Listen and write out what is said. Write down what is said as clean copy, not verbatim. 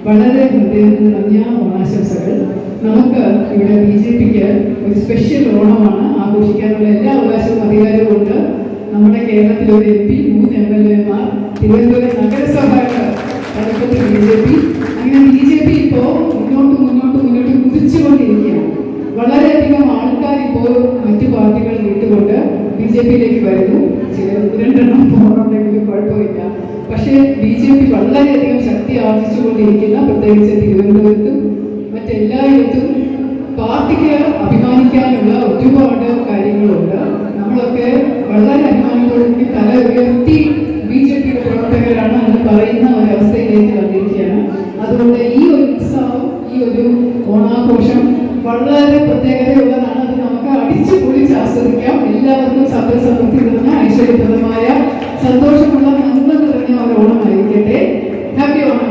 വളരെ ഹൃദയം നിറഞ്ഞ ഓണാശംസകൾ. നമുക്ക് ഇവിടെ BJPക്ക് ഒരു സ്പെഷ്യൽ ഓണമാണ് ആഘോഷിക്കാനുള്ള എല്ലാ അവകാശവും അധികാരവും ഉണ്ട്. നമ്മുടെ കേരളത്തിൽ ഒരു MP, 3 MLA മാർ, തിരുവനന്തപുരം നഗരസഭയുടെ തലപ്പത്തിൽ BJP. അങ്ങനെ BJP ഇപ്പോൾ മുന്നോട്ട് കുതിച്ചുകൊണ്ടിരിക്കുകയാണ്. വളരെയധികം ആൾക്കാർ ഇപ്പോൾ മറ്റു പാർട്ടികൾ വിട്ടുകൊണ്ട് BJPയിലേക്ക് വരുന്നു. ചില 2 പോകണമെങ്കിലും കുഴപ്പമില്ല. പക്ഷേ BJP വളരെയധികം ശക്തി ആർജിച്ചുകൊണ്ടിരിക്കുന്ന, പ്രത്യേകിച്ച് തിരുവനന്തപുരത്തും മറ്റെല്ലായിടത്തും പാർട്ടിക്ക് അഭിമാനിക്കാനുള്ള ഒരുപാട് കാര്യങ്ങളുണ്ട്. നമ്മളൊക്കെ വളരെ അഭിമാനത്തോടുകൂടി തല ഉയർത്തി BJPയുടെ പ്രവർത്തകരാണ് എന്ന് പറയുന്ന ഒരവസ്ഥയിലേക്ക് വന്നിരിക്കുകയാണ്. അതുകൊണ്ട് ഈ ഒരു ഉത്സവം, ഈ ഒരു ഓണാഘോഷം വളരെ പ്രത്യേകതയുള്ളതാണ്. അത് നമുക്ക് അടിച്ചു പൊളിച്ച് ആസ്വദിക്കാം. എല്ലാവർക്കും സമ്പൽസമൃദ്ധി നിറഞ്ഞ ഐശ്വര്യപ്രദമായ സന്തോഷമുള്ള നന്മ നിറഞ്ഞ ഒരു ഓണമായിരിക്കട്ടെ. ഹാപ്പി ഓണം.